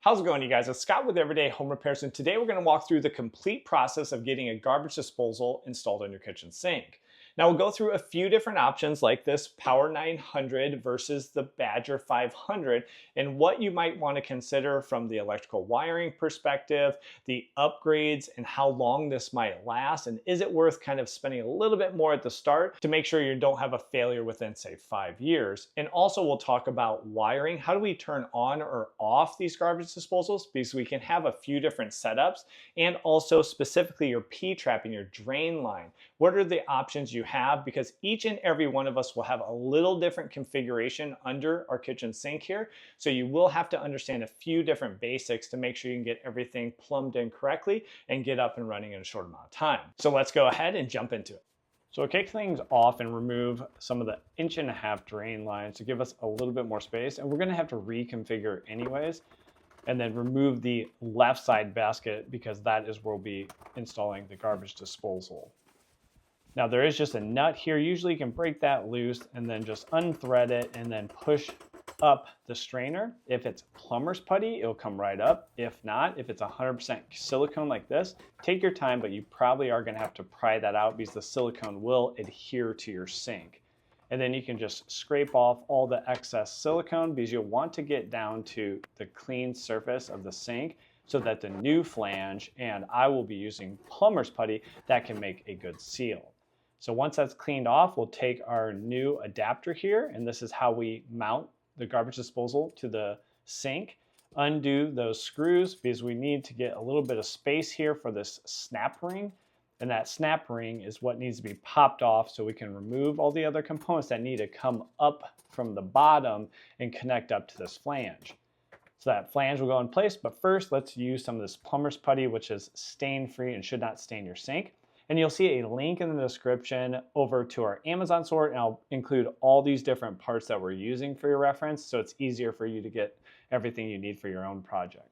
How's it going, you guys? It's Scott with Everyday Home Repairs, and today we're going to walk through the complete process of getting a garbage disposal installed on your kitchen sink. Now we'll go through a few different options like this Power 900 versus the Badger 500 and what you might want to consider from the electrical wiring perspective, the upgrades, and how long this might last, and is it worth kind of spending a little bit more at the start to make sure you don't have a failure within, say, 5 years. And also we'll talk about wiring. How do we turn on or off these garbage disposals? Because we can have a few different setups, and also specifically your P-trap and your drain line. What are the options you have? Because each and every one of us will have a little different configuration under our kitchen sink here. So you will have to understand a few different basics to make sure you can get everything plumbed in correctly and get up and running in a short amount of time. So let's go ahead and jump into it. So we'll kick things off and remove some of the 1.5-inch drain lines to give us a little bit more space. And we're gonna have to reconfigure anyways, and then remove the left side basket because that is where we'll be installing the garbage disposal. Now there is just a nut here. Usually you can break that loose and then just unthread it and then push up the strainer. If it's plumber's putty, it'll come right up. If not, if it's 100% silicone like this, take your time, but you probably are gonna have to pry that out because the silicone will adhere to your sink. And then you can just scrape off all the excess silicone because you'll want to get down to the clean surface of the sink so that the new flange, and I will be using plumber's putty, that can make a good seal. So once that's cleaned off, we'll take our new adapter here, and this is how we mount the garbage disposal to the sink. Undo those screws because we need to get a little bit of space here for this snap ring. And that snap ring is what needs to be popped off so we can remove all the other components that need to come up from the bottom and connect up to this flange. So that flange will go in place, but first let's use some of this plumber's putty, which is stain-free and should not stain your sink. And you'll see a link in the description over to our Amazon store, and I'll include all these different parts that we're using for your reference, so it's easier for you to get everything you need for your own project.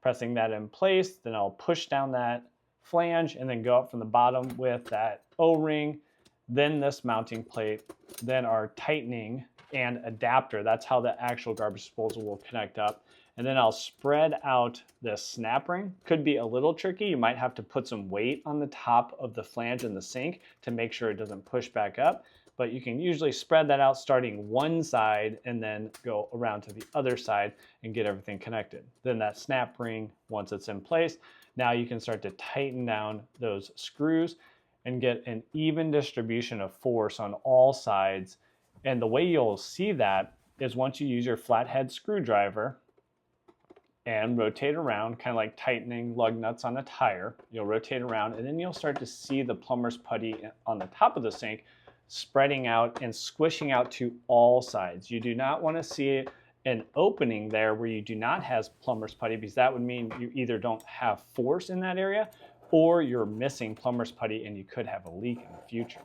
Pressing that in place, then I'll push down that flange and then go up from the bottom with that O-ring, then this mounting plate, then our tightening and adapter. That's how the actual garbage disposal will connect up. And then I'll spread out this snap ring. Could be a little tricky. You might have to put some weight on the top of the flange in the sink to make sure it doesn't push back up. But you can usually spread that out starting one side and then go around to the other side and get everything connected. Then that snap ring, once it's in place, now you can start to tighten down those screws and get an even distribution of force on all sides. And the way you'll see that is once you use your flathead screwdriver and rotate around, kind of like tightening lug nuts on a tire. You'll rotate around and then you'll start to see the plumber's putty on the top of the sink spreading out and squishing out to all sides. You do not want to see an opening there where you do not have plumber's putty because that would mean you either don't have force in that area or you're missing plumber's putty and you could have a leak in the future.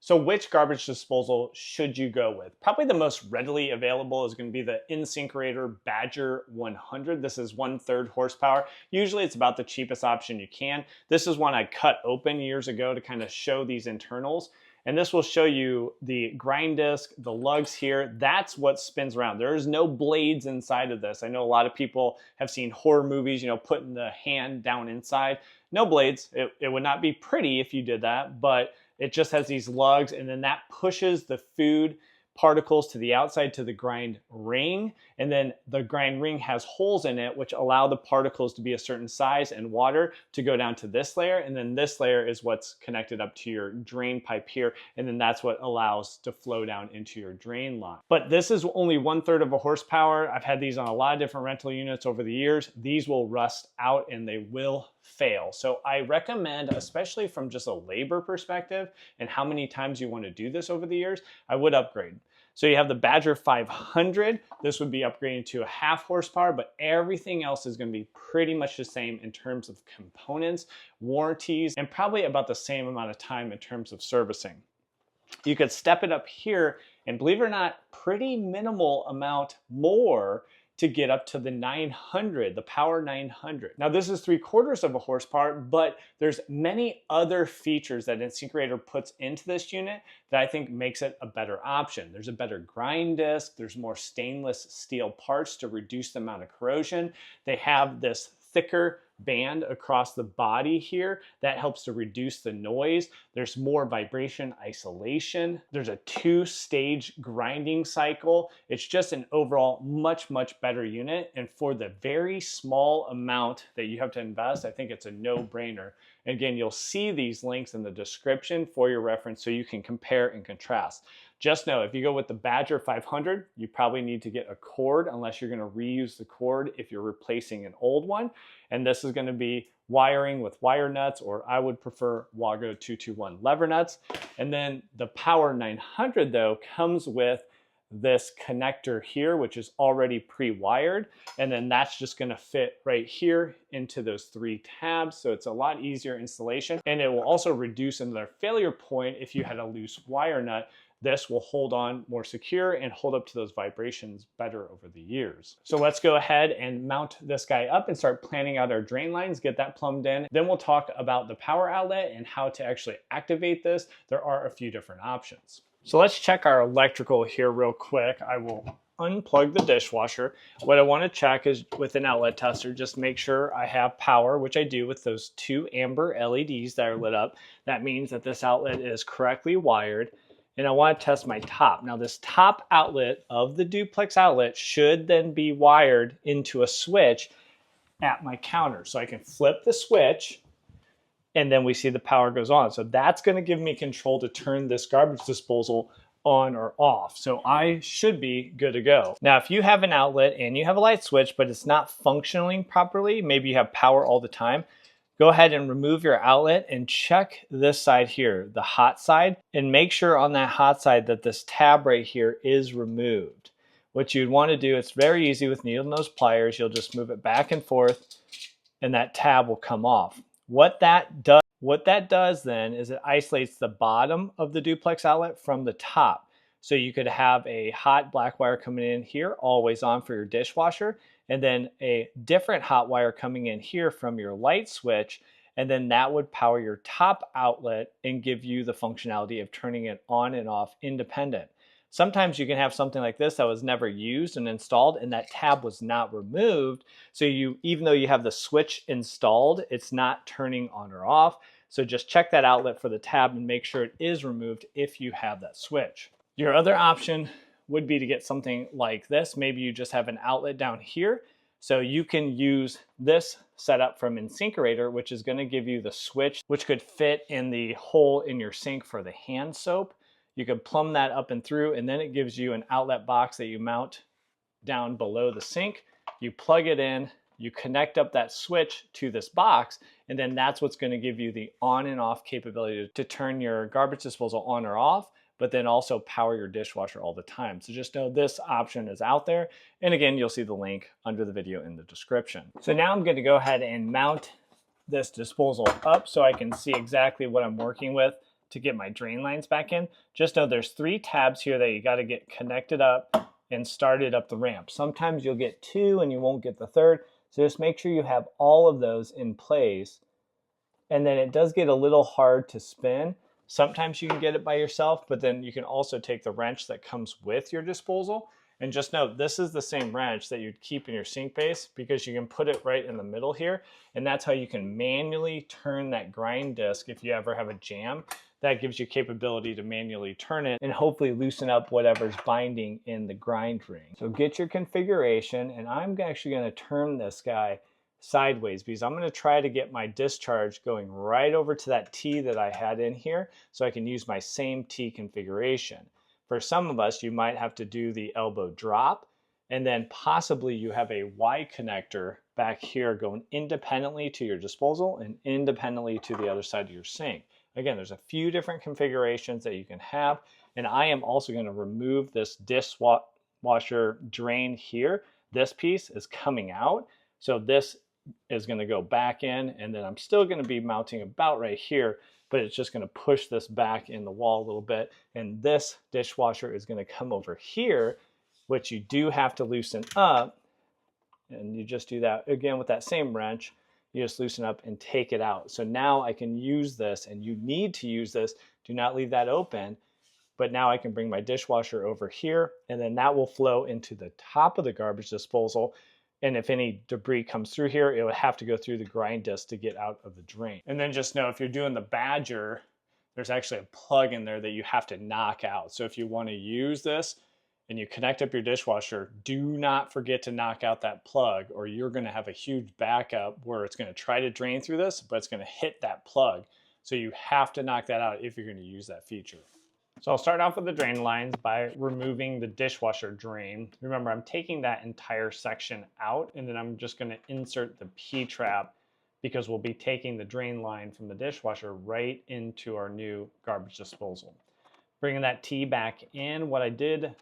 So which garbage disposal should you go with? Probably the most readily available is going to be the InSinkErator Badger 100. This is 1/3 horsepower. Usually it's about the cheapest option you can. This is one I cut open years ago to kind of show these internals. And this will show you the grind disc, the lugs here. That's what spins around. There's no blades inside of this. I know a lot of people have seen horror movies, putting the hand down inside. No blades. It would not be pretty if you did that, but it just has these lugs, and then that pushes the food particles to the outside to the grind ring, and then the grind ring has holes in it which allow the particles to be a certain size and water to go down to this layer, and then this layer is what's connected up to your drain pipe here, and then that's what allows to flow down into your drain line. But this is only 1/3 of a horsepower. I've had these on a lot of different rental units over the years. These will rust out and they will fail. So I recommend, especially from just a labor perspective and how many times you want to do this over the years, I would upgrade. So you have the Badger 500. This would be upgrading to a 1/2 horsepower, but everything else is going to be pretty much the same in terms of components, warranties, and probably about the same amount of time in terms of servicing. You could step it up here and, believe it or not, pretty minimal amount more to get up to the 900, the Power 900. Now this is 3/4 of a horsepower, but there's many other features that InSinkErator puts into this unit that I think makes it a better option. There's a better grind disc, there's more stainless steel parts to reduce the amount of corrosion. They have this thicker band across the body here that helps to reduce the noise. There's more vibration isolation. There's a 2-stage grinding cycle. It's just an overall much better unit. And for the very small amount that you have to invest, I think it's a no-brainer. And again, you'll see these links in the description for your reference so you can compare and contrast. Just know, if you go with the Badger 500, you probably need to get a cord unless you're gonna reuse the cord if you're replacing an old one. And this is gonna be wiring with wire nuts, or I would prefer Wago 221 lever nuts. And then the Power 900 though comes with this connector here, which is already pre-wired. And then that's just gonna fit right here into those 3 tabs. So it's a lot easier installation. And it will also reduce another failure point if you had a loose wire nut. This will hold on more secure and hold up to those vibrations better over the years. So let's go ahead and mount this guy up and start planning out our drain lines, get that plumbed in. Then we'll talk about the power outlet and how to actually activate this. There are a few different options. So let's check our electrical here real quick. I will unplug the dishwasher. What I want to check is with an outlet tester, just make sure I have power, which I do with those 2 amber LEDs that are lit up. That means that this outlet is correctly wired. And I want to test my top. Now this top outlet of the duplex outlet should then be wired into a switch at my counter. So I can flip the switch and then we see the power goes on. So that's going to give me control to turn this garbage disposal on or off. So I should be good to go. Now, if you have an outlet and you have a light switch, but it's not functioning properly, maybe you have power all the time, go ahead and remove your outlet and check this side here, the hot side, and make sure on that hot side that this tab right here is removed. What you'd want to do, it's very easy with needle nose pliers. You'll just move it back and forth and that tab will come off. What that does then is it isolates the bottom of the duplex outlet from the top. So you could have a hot black wire coming in here, always on for your dishwasher, and then a different hot wire coming in here from your light switch, and then that would power your top outlet and give you the functionality of turning it on and off independent. Sometimes you can have something like this that was never used and installed and that tab was not removed. So even though you have the switch installed, it's not turning on or off. So just check that outlet for the tab and make sure it is removed if you have that switch. Your other option would be to get something like this. Maybe you just have an outlet down here. So you can use this setup from InSinkErator, which is going to give you the switch, which could fit in the hole in your sink for the hand soap. You can plumb that up and through, and then it gives you an outlet box that you mount down below the sink. You plug it in, you connect up that switch to this box, and then that's what's going to give you the on and off capability to turn your garbage disposal on or off, but then also power your dishwasher all the time. So just know this option is out there. And again, you'll see the link under the video in the description. So now I'm going to go ahead and mount this disposal up so I can see exactly what I'm working with to get my drain lines back in. Just know there's 3 tabs here that you got to get connected up and started up the ramp. Sometimes you'll get 2 and you won't get the 3rd. So just make sure you have all of those in place. And then it does get a little hard to spin. Sometimes you can get it by yourself, but then you can also take the wrench that comes with your disposal. And just know this is the same wrench that you'd keep in your sink base because you can put it right in the middle here. And that's how you can manually turn that grind disc if you ever have a jam. That gives you capability to manually turn it and hopefully loosen up whatever's binding in the grind ring. So get your configuration, and I'm actually going to turn this guy sideways because I'm going to try to get my discharge going right over to that T that I had in here so I can use my same T configuration. For some of us, you might have to do the elbow drop, and then possibly you have a Y connector back here going independently to your disposal and independently to the other side of your sink. Again, there's a few different configurations that you can have, and I am also going to remove this dishwasher drain here. This piece is coming out, so this is going to go back in, and then I'm still going to be mounting about right here, but it's just going to push this back in the wall a little bit, and this dishwasher is going to come over here, which you do have to loosen up And you just do that again with that same wrench. You just loosen up and take it out. So now I can use this, and you need to use this. Do not leave that open. But now I can bring my dishwasher over here, and then that will flow into the top of the garbage disposal. And if any debris comes through here, it would have to go through the grind disc to get out of the drain. And then just know if you're doing the Badger, there's actually a plug in there that you have to knock out. So if you want to use this and you connect up your dishwasher, do not forget to knock out that plug, or you're going to have a huge backup where it's going to try to drain through this, but it's going to hit that plug. So you have to knock that out if you're going to use that feature. So I'll start off with the drain lines by removing the dishwasher drain. Remember, I'm taking that entire section out, and then I'm just going to insert the P-trap because we'll be taking the drain line from the dishwasher right into our new garbage disposal. Bringing that T back in, what I did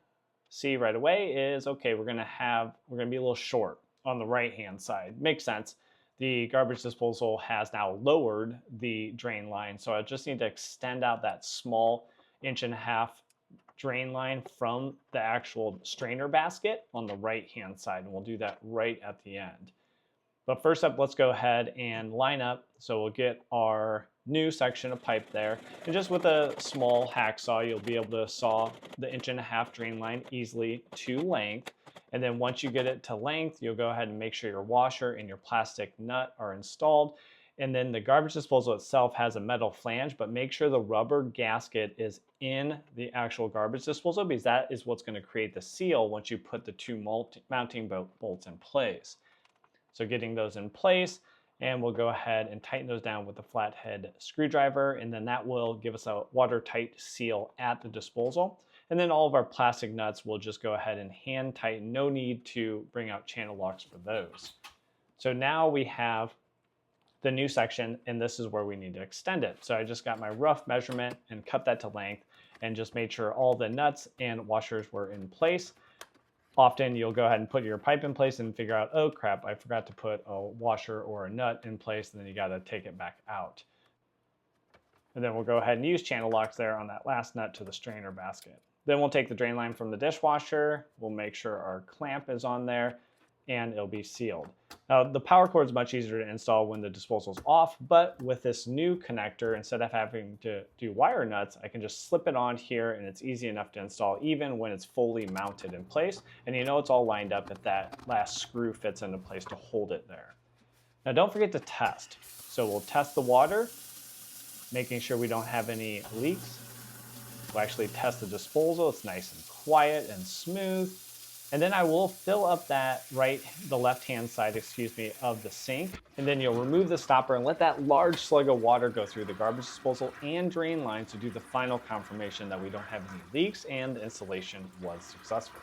see right away is, okay, we're gonna be a little short on the right-hand side. Makes sense. The garbage disposal has now lowered the drain line, so I just need to extend out that small 1.5 inch drain line from the actual strainer basket on the right-hand side, and we'll do that right at the end. But first up, let's go ahead and line up. So we'll get our new section of pipe there. And just with a small hacksaw, you'll be able to saw the 1.5 inch drain line easily to length. And then once you get it to length, you'll go ahead and make sure your washer and your plastic nut are installed. And then the garbage disposal itself has a metal flange, but make sure the rubber gasket is in the actual garbage disposal, because that is what's going to create the seal once you put the two mounting bolts in place. So getting those in place, and we'll go ahead and tighten those down with a flathead screwdriver, and then that will give us a watertight seal at the disposal. And then all of our plastic nuts will just go ahead and hand tighten. No need to bring out channel locks for those. So now we have the new section, and this is where we need to extend it. So I just got my rough measurement and cut that to length and just made sure all the nuts and washers were in place. Often you'll go ahead and put your pipe in place and figure out, oh crap, I forgot to put a washer or a nut in place, and then you got to take it back out. And then we'll go ahead and use channel locks there on that last nut to the strainer basket. Then we'll take the drain line from the dishwasher, we'll make sure our clamp is on there, and it'll be sealed. Now the power cord is much easier to install when the disposal is off, but with this new connector, instead of having to do wire nuts, I can just slip it on here, and it's easy enough to install even when it's fully mounted in place. And you know it's all lined up if that last screw fits into place to hold it there. Now don't forget to test. So we'll test the water, making sure we don't have any leaks. We'll actually test the disposal. It's nice and quiet and smooth. And then I will fill up the left-hand side, of the sink. And then you'll remove the stopper and let that large slug of water go through the garbage disposal and drain line to do the final confirmation that we don't have any leaks and the installation was successful.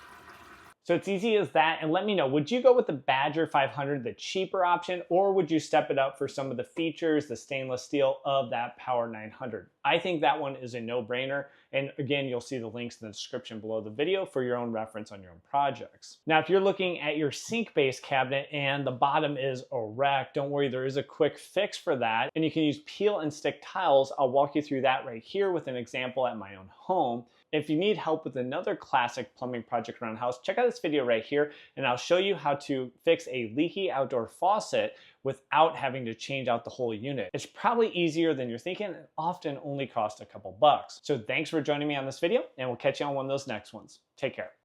So it's easy as that, and let me know, would you go with the Badger 500, the cheaper option, or would you step it up for some of the features, the stainless steel of that Power 900? I think that one is a no-brainer, and again, you'll see the links in the description below the video for your own reference on your own projects. Now, if you're looking at your sink-based cabinet and the bottom is a wreck, don't worry, there is a quick fix for that, and you can use peel and stick tiles. I'll walk you through that right here with an example at my own home. If you need help with another classic plumbing project around the house, check out this video right here, and I'll show you how to fix a leaky outdoor faucet without having to change out the whole unit. It's probably easier than you're thinking, and often only costs a couple bucks. So thanks for joining me on this video, and we'll catch you on one of those next ones. Take care.